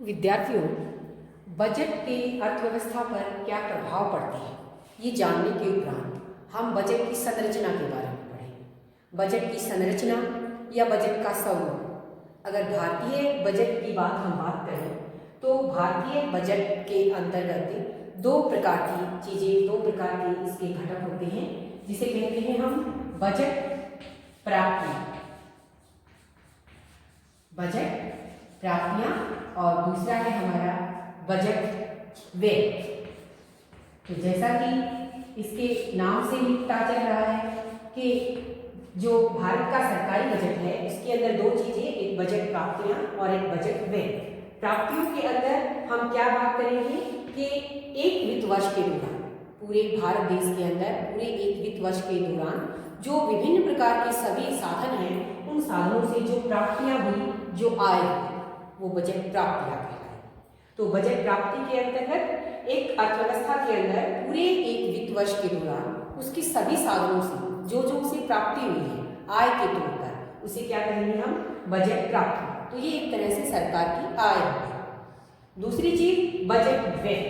विद्यार्थियों, बजट के अर्थव्यवस्था पर क्या प्रभाव पड़ते हैं, ये जानने के उपरांत हम बजट की संरचना के बारे में पढ़ेंगे। बजट की संरचना या बजट का स्वरूप। अगर भारतीय बजट की बात करें तो भारतीय बजट के अंतर्गत दो प्रकार के इसके घटक होते हैं, जिसे कहते हैं हम बजट प्राप्तियां और दूसरा है हमारा बजट व्यय। तो जैसा कि इसके नाम से ही पता चल रहा है कि जो भारत का सरकारी बजट है उसके अंदर दो चीजें, एक बजट प्राप्तियां और एक बजट व्यय। प्राप्तियों के अंदर हम क्या बात करेंगे कि एक वित्त वर्ष के दौरान पूरे भारत देश के अंदर पूरे एक वित्त वर्ष के दौरान जो विभिन्न प्रकार के सभी साधन हैं, उन साधनों से जो प्राप्तियां हुई, जो आय वो बजट प्राप्तियां कहलाए। तो बजट प्राप्ति के अंतर्गत एक अर्थव्यवस्था के अंदर पूरे एक वित्त वर्ष के दौरान उसकी सभी साधनों से जो उसे प्राप्ति हुई है आय के तौर पर, उसे क्या कहेंगे हम, बजट प्राप्ति। तो ये एक तरह से सरकार की आय है। दूसरी चीज बजट व्यय,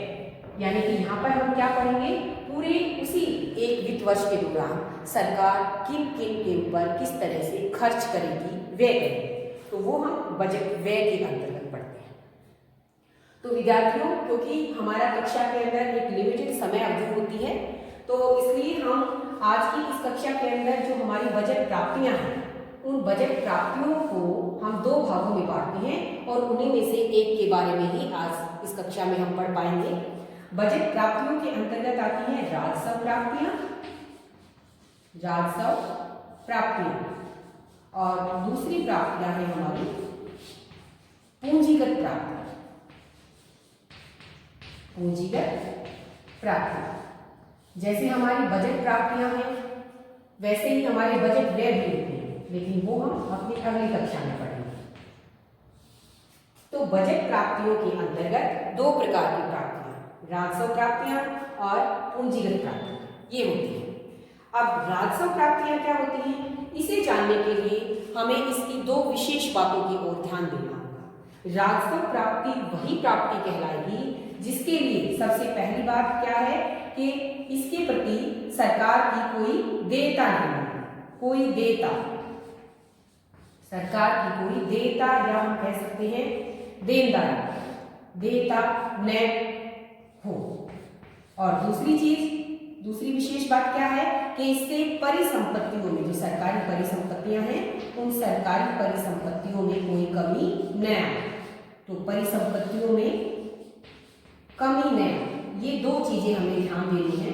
यानी कि यहाँ पर हम क्या पढ़ेंगे, पूरे उसी एक वित्त वर्ष के दौरान सरकार किन किन के ऊपर किस तरह से खर्च करेगी, व्यय करेगी, तो वो हम बजट व्यय के अंतर्गत पढ़ते हैं। तो विद्यार्थियों, क्योंकि हमारा कक्षा के अंदर एक लिमिटेड समय अवधि होती है, तो इसलिए हम आज की इस कक्षा के अंदर जो हमारी बजट प्राप्तियां हैं, उन बजट प्राप्तियों को हम दो भागों में बांटते हैं और उन्हीं में से एक के बारे में ही आज इस कक्षा में हम पढ़ पाएंगे। बजट प्राप्तियों के अंतर्गत आती हैं राजस्व प्राप्तियां और दूसरी प्राप्तियां हैं हमारी पूंजीगत प्राप्तियां। जैसे हमारी बजट प्राप्तियां हैं वैसे ही हमारे बजट व्यय भी होते हैं, लेकिन वो हम अपनी अगली कक्षा में पढ़ेंगे। तो बजट प्राप्तियों के अंतर्गत दो प्रकार की प्राप्तियां, राजस्व प्राप्तियां और पूंजीगत प्राप्तियां, ये होती हैं। अब राजस्व प्राप्तियां क्या होती हैं, इसे जानने के लिए हमें इसकी दो विशेष बातों की ओर ध्यान देना होगा। राजस्व प्राप्ति वही प्राप्ति कहलाएगी जिसके लिए सबसे पहली बात क्या है कि इसके प्रति सरकार की कोई देयता नहीं है, सरकार की कोई देयता या हम कह सकते हैं देयता न हो। और दूसरी विशेष बात क्या है कि इससे परिसंपत्तियों में, जो सरकारी परिसंपत्तियां हैं, उन सरकारी परिसंपत्तियों में कोई कमी न आए। तो परिसंपत्तियों में कमी न, ये दो चीजें हमें ध्यान देनी है,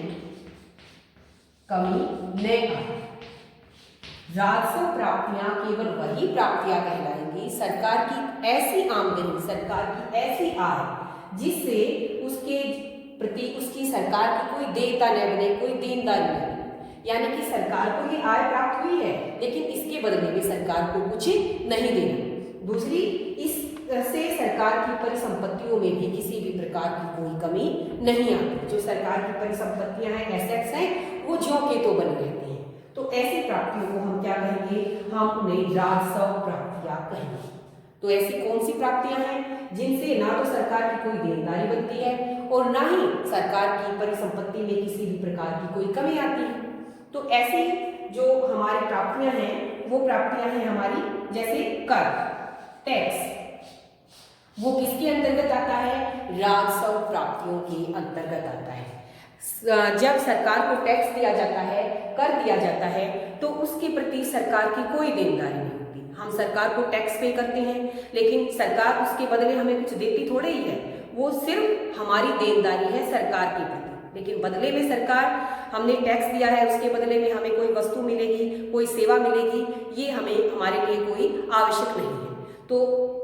कमी न आए। राजस्व प्राप्तियां केवल वही प्राप्तियां कहलाएंगी, सरकार की ऐसी आमदनी, सरकार की ऐसी आय जिससे उसके प्रति उसकी सरकार की कोई देयता न बने, कोई देनदारी न बने। यानी कि सरकार को ये आय प्राप्त हुई है, लेकिन इसके बदले में सरकार को कुछ नहीं देना। दूसरी, इससे सरकार की परिसंपत्तियों में भी किसी भी प्रकार की कोई कमी नहीं आती। जो सरकार की परिसंपत्तियां हैं, एसेट्स हैं, वो ज्यों के तो बनी रहती हैं। तो ऐसी प्राप्तियों को हम क्या कहेंगे, हम उन्हें राजस्व प्राप्तियां कहेंगे। तो ऐसी कौन सी प्राप्तियां हैं जिनसे ना तो सरकार की कोई देनदारी बनती है और ना ही सरकार की परिसंपत्ति में किसी भी प्रकार की कोई कमी आती है। तो ऐसी जो हमारी प्राप्तियां हैं, वो प्राप्तियां हैं हमारी, जैसे कर, टैक्स, वो किसके अंतर्गत आता है, राजस्व प्राप्तियों के अंतर्गत आता है। जब सरकार को टैक्स दिया जाता है, कर दिया जाता है, तो उसके प्रति सरकार की कोई देनदारी नहीं होती। हम सरकार को टैक्स पे करते हैं, लेकिन सरकार उसके बदले हमें कुछ देती थोड़े ही है, वो सिर्फ हमारी देनदारी है सरकार के प्रति। लेकिन बदले में सरकार, हमने टैक्स दिया है, उसके बदले में हमें कोई वस्तु मिलेगी, कोई सेवा मिलेगी, ये हमें हमारे लिए कोई आवश्यक नहीं है। तो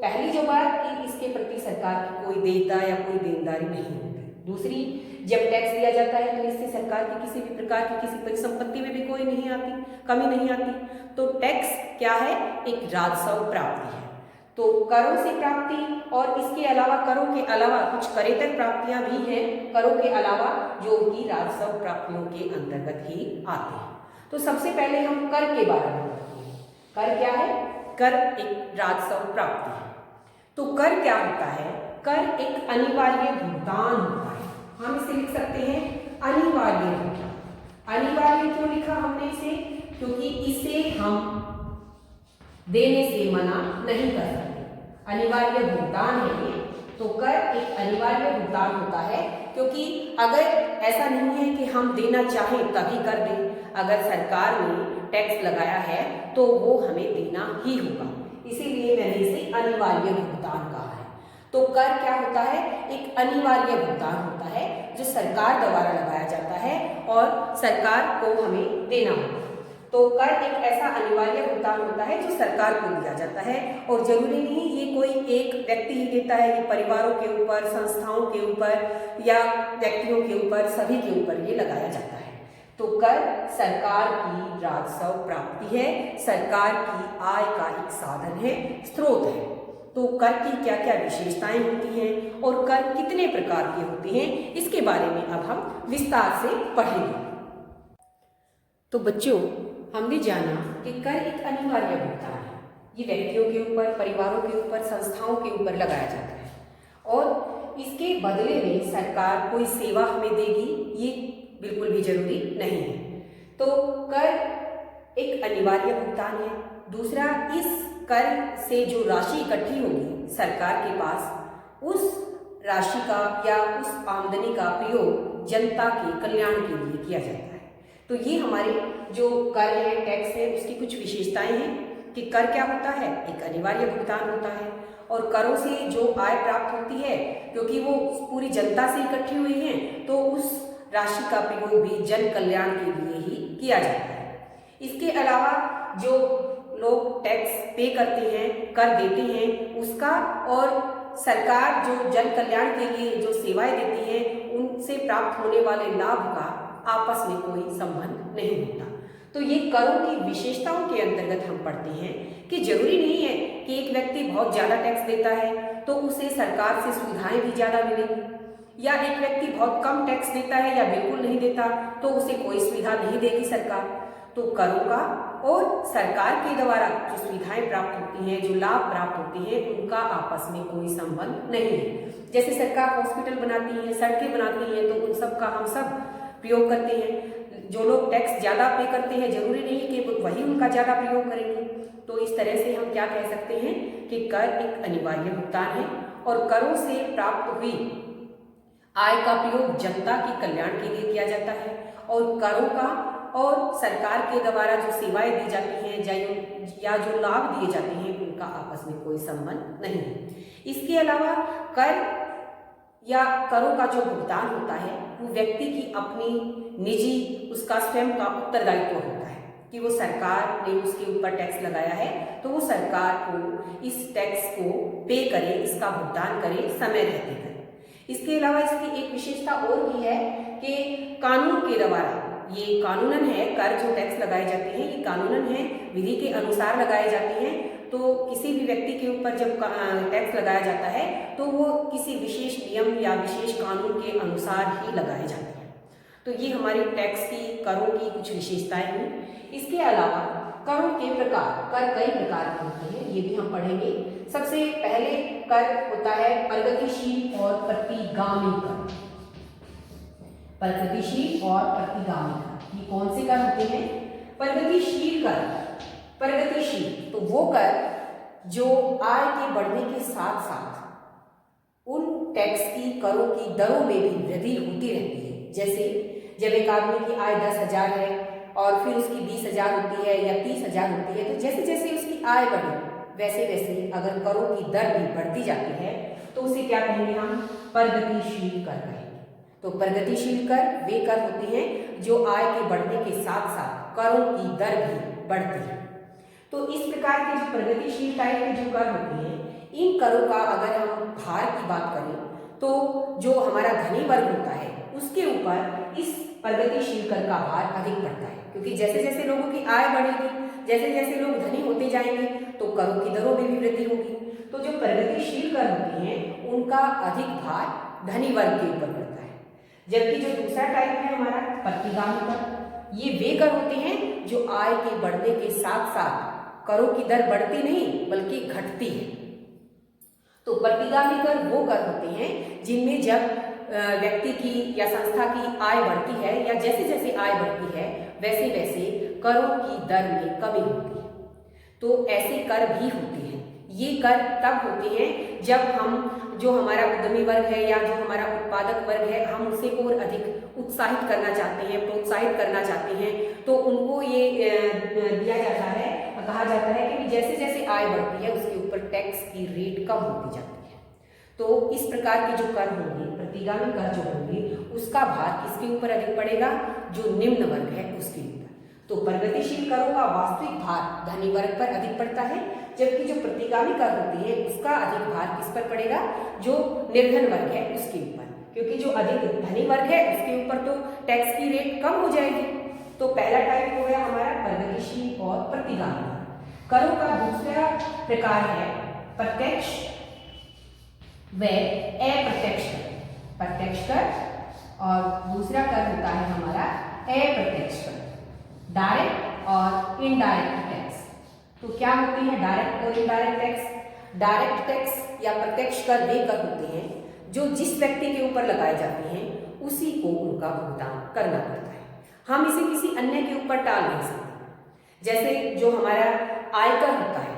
पहली जो बात कि इसके प्रति सरकार की कोई देयता या कोई देनदारी नहीं होती। दूसरी, जब टैक्स दिया जाता है तो इससे सरकार की किसी भी प्रकार की किसी परिसंपत्ति में भी कोई नहीं आती, कमी नहीं आती। तो टैक्स क्या है, एक राजस्व प्राप्ति है। तो करों से प्राप्ति और इसके अलावा, करों के अलावा कुछ करेतर प्राप्तियां भी हैं, करों के अलावा, जो कि राजस्व प्राप्तियों के अंतर्गत ही आते हैं। तो सबसे पहले हम कर के बारे में बात करें। कर क्या है, कर एक राजस्व प्राप्ति है। तो कर क्या होता है, कर एक अनिवार्य भुगतान होता है। हम इसे लिख सकते हैं अनिवार्य भुगतान। अनिवार्य क्यों लिखा हमने इसे? क्योंकि इसे हम देने से मना नहीं कर सकते। अनिवार्य भुगतान है ये, तो कर एक अनिवार्य भुगतान होता है, क्योंकि अगर ऐसा नहीं है कि हम देना चाहें तभी कर दें। अगर सरकार ने टैक्स लगाया है तो वो हमें देना ही होगा, इसीलिए मैंने इसे अनिवार्य भुगतान कहा है। तो कर क्या होता है? एक अनिवार्य भुगतान होता है जो सरकार द्वारा लगाया जाता है और सरकार को हमें देना होगा। तो कर एक ऐसा अनिवार्य भुगतान होता है जो सरकार को दिया जाता है, और जरूरी नहीं ये कोई एक व्यक्ति ही देता है, ये परिवारों के ऊपर, संस्थाओं के ऊपर या व्यक्तियों के ऊपर, सभी के ऊपर ये लगाया जाता है। तो कर सरकार की राजस्व प्राप्ति है, सरकार की आय का एक साधन है, स्रोत है। तो कर की क्या क्या विशेषताएं होती हैं और कर कितने प्रकार के होते हैं, इसके बारे में अब हम विस्तार से पढ़ेंगे। तो बच्चों, हमने जाना कि कर एक अनिवार्य भुगतान है। ये व्यक्तियों के ऊपर, परिवारों के ऊपर, संस्थाओं के ऊपर लगाया जाता है, और इसके बदले में सरकार कोई सेवा हमें देगी ये बिल्कुल भी जरूरी नहीं है। तो कर एक अनिवार्य भुगतान है। दूसरा, इस कर से जो राशि इकट्ठी होगी सरकार के पास, उस राशि का या उस आमदनी का प्रयोग जनता के कल्याण के लिए किया जाता है। तो ये हमारे जो कर है, टैक्स है, उसकी कुछ विशेषताएं हैं कि कर क्या होता है? एक अनिवार्य भुगतान होता है, और करों से जो आय प्राप्त होती है, क्योंकि वो पूरी जनता से इकट्ठी हुई है, तो उस राशि का प्रयोग भी जन कल्याण के लिए ही किया जाता है। इसके अलावा जो लोग टैक्स पे करते हैं, कर देते हैं, उसका और सरकार जो जन कल्याण के लिए जो सेवाएं देती है, उनसे प्राप्त होने वाले लाभ का आपस में कोई संबंध नहीं होता। तो ये करों की विशेषताओं के अंतर्गत हम पढ़ते हैं कि जरूरी नहीं है कि एक व्यक्ति बहुत ज़्यादा टैक्स देता है तो उसे सरकार से सुविधाएं भी ज़्यादा मिलेंगी, या एक व्यक्ति बहुत कम टैक्स देता है या बिल्कुल नहीं देता तो उसे कोई सुविधा नहीं देगी सरकार। तो करों का और सरकार के द्वारा जो सुविधाएं प्राप्त होती हैं, जो लाभ प्राप्त होते हैं, उनका आपस में कोई संबंध नहीं है। जैसे सरकार हॉस्पिटल बनाती है, सड़कें बनाती है, तो उन सब का हम सब प्रयोग करते हैं। जो लोग टैक्स ज़्यादा पे करते हैं, जरूरी नहीं कि वही उनका ज़्यादा प्रयोग करेंगे। तो इस तरह से हम क्या कह सकते हैं कि कर एक अनिवार्य भुगतान है, और करों से प्राप्त हुई आय का प्रयोग जनता के कल्याण के लिए किया जाता है, और करों का और सरकार के द्वारा जो सेवाएं दी जाती हैं या जो लाभ दिए जाते हैं, उनका आपस में कोई संबंध नहीं है। इसके अलावा कर या करों का जो भुगतान होता है वो व्यक्ति की अपनी निजी, उसका स्वयं का उत्तरदायित्व होता है कि वो सरकार ने उसके ऊपर टैक्स लगाया है तो वो सरकार को इस टैक्स को पे करे, इसका भुगतान करे, समय रहते करे। इसके अलावा इसकी एक विशेषता और भी है कि कानून के द्वारा, ये कानूनन है, कर जो टैक्स लगाए जाते हैं ये कानूनन है, विधि के अनुसार लगाए जाते हैं। तो किसी भी व्यक्ति के ऊपर जब टैक्स लगाया जाता है तो वो किसी विशेष नियम या विशेष कानून के अनुसार ही लगाए जाते हैं। तो ये हमारी टैक्स की, करों की कुछ विशेषताएं हैं। इसके अलावा करों के प्रकार, कर कई प्रकार के होते हैं, ये भी हम पढ़ेंगे। सबसे पहले कर होता है प्रगतिशील और प्रतिगामी कर। प्रगतिशील और प्रतिगामी कर, ये कौन से कर होते हैं? प्रगतिशील कर। प्रगतिशील तो वो कर जो आय के बढ़ने के साथ साथ उन टैक्स की, करों की दरों में भी वृद्धि होती रहती है। जैसे जब एक आदमी की आय 10,000 है और फिर उसकी 20,000 होती है या 30,000 होती है, तो जैसे जैसे उसकी आय बढ़े वैसे वैसे अगर करों की दर भी बढ़ती जाती है तो उसे क्या कहेंगे हम? प्रगतिशील कर कहेंगे। तो प्रगतिशील कर वे कर होते हैं जो आय के बढ़ने के साथ साथ करों की दर भी बढ़ती है। तो इस प्रकार के जो प्रगतिशील टाइप के जो कर होते हैं, इन करों का अगर हम भार की बात करें तो जो हमारा धनी वर्ग होता है उसके ऊपर इस प्रगतिशील कर का भार अधिक पड़ता है, क्योंकि जैसे जैसे लोगों की आय बढ़ेगी, जैसे जैसे लोग धनी होते जाएंगे तो करों की दरों में भी वृद्धि होगी। तो जो प्रगतिशील कर होते हैं उनका अधिक भार धनी वर्ग के ऊपर पड़ता है। जबकि जो दूसरा टाइप है हमारा प्रतिगामी कर, ये वे कर होते हैं जो आय के बढ़ने के साथ साथ करों की दर बढ़ती नहीं बल्कि घटती है। तो प्रतिगामी कर वो कर होते हैं जिनमें जब व्यक्ति की या संस्था की आय बढ़ती है या जैसे जैसे आय बढ़ती है वैसे वैसे करों की दर में कमी होती है। तो ऐसे कर भी होते हैं। ये कर तब होते हैं जब हम जो हमारा उद्यमी वर्ग है या जो हमारा उत्पादक वर्ग है हम उसे और अधिक उत्साहित करना चाहते हैं, प्रोत्साहित करना चाहते हैं, तो उनको ये दिया जाता है, कहा जाता है कि जैसे जैसे आय बढ़ती है उसके ऊपर टैक्स की रेट कम होती जाती है। तो इस प्रकार के जो कर होंगे, प्रतिगामी कर जो होंगे, उसका भार किसके ऊपर अधिक पड़ेगा? जो निम्न वर्ग है उसके ऊपर। तो प्रगतिशील करों का वास्तविक भार धनी वर्ग पर अधिक पड़ता है, जबकि जो प्रतिगामी कर होती है उसका अधिक भार किस पर पड़ेगा? जो निर्धन वर्ग है उसके ऊपर, क्योंकि जो अधिक धनी वर्ग है उसके ऊपर तो टैक्स की रेट कम हो जाएगी। तो पहला टाइप हो गया हमारा प्रगतिशील और प्रतिगामी। करों का दूसरा प्रकार है प्रत्यक्ष व अप्रत्यक्ष कर। प्रत्यक्ष कर और दूसरा कर होता है हमारा अप्रत्यक्ष कर, डायरेक्ट और इनडायरेक्ट टैक्स। तो क्या होती है डायरेक्ट और इनडायरेक्ट टैक्स? डायरेक्ट टैक्स या प्रत्यक्ष कर वे कर होते हैं जो जिस व्यक्ति के ऊपर लगाए जाते हैं उसी को उनका भुगतान करना पड़ता है। हम इसे किसी अन्य के ऊपर टाल नहीं सकते। जैसे जो हमारा आयकर होता है,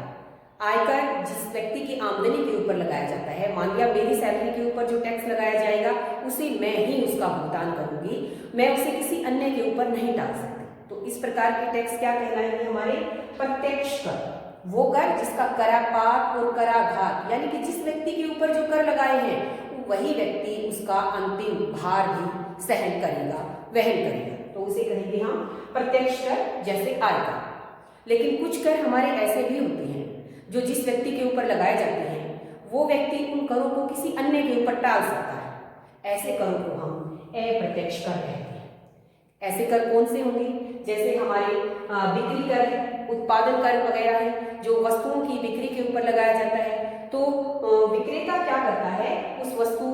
आयकर जिस व्यक्ति की आमदनी के ऊपर लगाया जाता है, मान लिया मेरी सैलरी के ऊपर जो टैक्स लगाया जाएगा उसे मैं ही उसका भुगतान करूंगी, मैं उसे किसी अन्य के ऊपर नहीं डाल सकती। तो इस प्रकार के टैक्स क्या कहलाएंगे? हमारे प्रत्यक्ष कर। वो कर जिसका करापात और कराघात, यानी कि जिस व्यक्ति के ऊपर जो कर लगाए हैं वही व्यक्ति उसका अंतिम भार भी सहन करेगा, वहन करेगा। तो उसे कहेंगे हम प्रत्यक्ष कर, जैसे आयकर। लेकिन कुछ कर हमारे ऐसे भी होते हैं जो जिस व्यक्ति के ऊपर लगाए जाते हैं वो व्यक्ति उन करों को किसी अन्य के ऊपर टाल सकता है। ऐसे करों को हम अप्रत्यक्ष कर कहते हैं। ऐसे कर कौन से होंगे? जैसे हमारे बिक्री कर है, उत्पादन कर वगैरह है, जो वस्तुओं की बिक्री के ऊपर लगाया जाता है। तो विक्रेता क्या करता है, उस वस्तु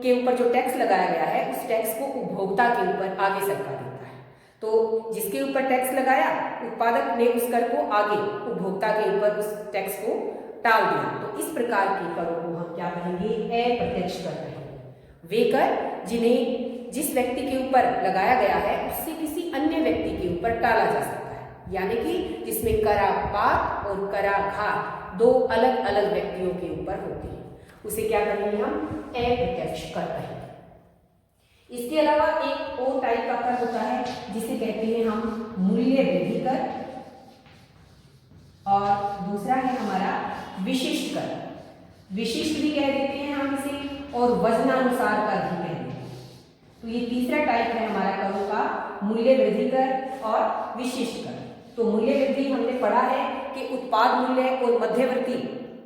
के ऊपर जो टैक्स लगाया गया है उस टैक्स को उपभोक्ता के ऊपर आगे सरका देता है। तो जिसके ऊपर टैक्स लगाया उत्पादक ने उस कर को आगे उपभोक्ता के ऊपर उस टैक्स को टाल दिया। तो इस प्रकार के करों को हम क्या कहेंगे? अप्रत्यक्ष कर कहेंगे। वे कर जिन्हें जिस व्यक्ति के ऊपर लगाया गया है उससे किसी अन्य व्यक्ति के ऊपर टाला जा सकता है, यानी कि जिसमें करापात और कराघात दो अलग अलग व्यक्तियों के ऊपर होती है, उसे क्या कहेंगे? हम अप्रत्यक्ष कर कहेंगे। इसके अलावा एक और टाइप का कर होता है जिसे कहते हैं हम मूल्य वृद्धि कर, और दूसरा है हमारा विशिष्ट कर। विशिष्ट भी कह देते हैं हम इसे, और वजनानुसार कर भी कहते हैं। तो ये तीसरा टाइप है हमारा करों का, मूल्य वृद्धि कर और विशिष्ट कर। तो मूल्य वृद्धि हमने पढ़ा है कि उत्पाद मूल्य और मध्यवर्ती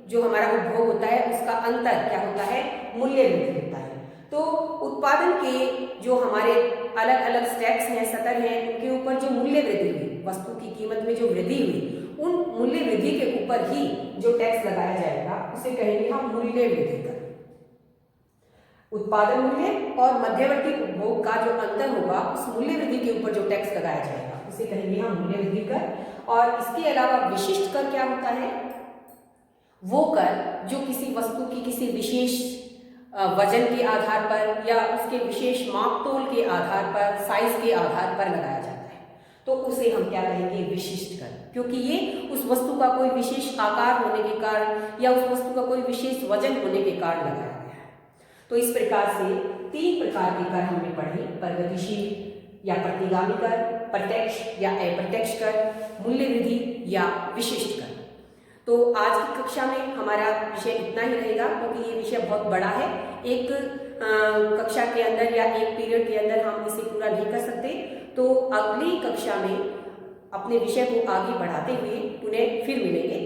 जो हमारा उपभोग होता है उसका अंतर क्या होता है? मूल्य वृद्धि होता है। तो उत्पादन के जो हमारे अलग अलग स्टेप्स हैं, स्तर हैं, उनके ऊपर जो मूल्य वृद्धि हुई, वस्तु की कीमत में जो वृद्धि हुई, उन मूल्य वृद्धि के ऊपर ही जो टैक्स लगाया जाएगा उसे कहेंगे हम मूल्य वृद्धि कर। उत्पादन मूल्य और मध्यवर्ती उपभोग का जो अंतर होगा उस मूल्य वृद्धि के ऊपर जो टैक्स लगाया जाएगा उसे कहेंगे हम मूल्य वृद्धि कर। और इसके अलावा विशिष्ट कर क्या होता है? वो कर जो किसी वस्तु की किसी विशेष वजन के आधार पर या उसके विशेष माप तोल के आधार पर, साइज के आधार पर लगाया जाता है। तो उसे हम क्या कहेंगे? विशिष्ट कर, क्योंकि ये उस वस्तु का कोई विशेष आकार होने के कारण या उस वस्तु का कोई विशेष वजन होने के कारण लगाया गया है। तो इस प्रकार से तीन प्रकार के कर हमने पढ़े, प्रगतिशील या प्रतिगामी कर, प्रत्यक्ष या अप्रत्यक्ष कर, मूल्य वृद्धि या विशिष्ट कर। तो आज की कक्षा में हमारा विषय इतना ही रहेगा, क्योंकि ये विषय बहुत बड़ा है। एक कक्षा के अंदर या एक पीरियड के अंदर हम इसे पूरा नहीं कर सकते। तो अगली कक्षा में अपने विषय को आगे बढ़ाते हुए पुनः फिर मिलेंगे।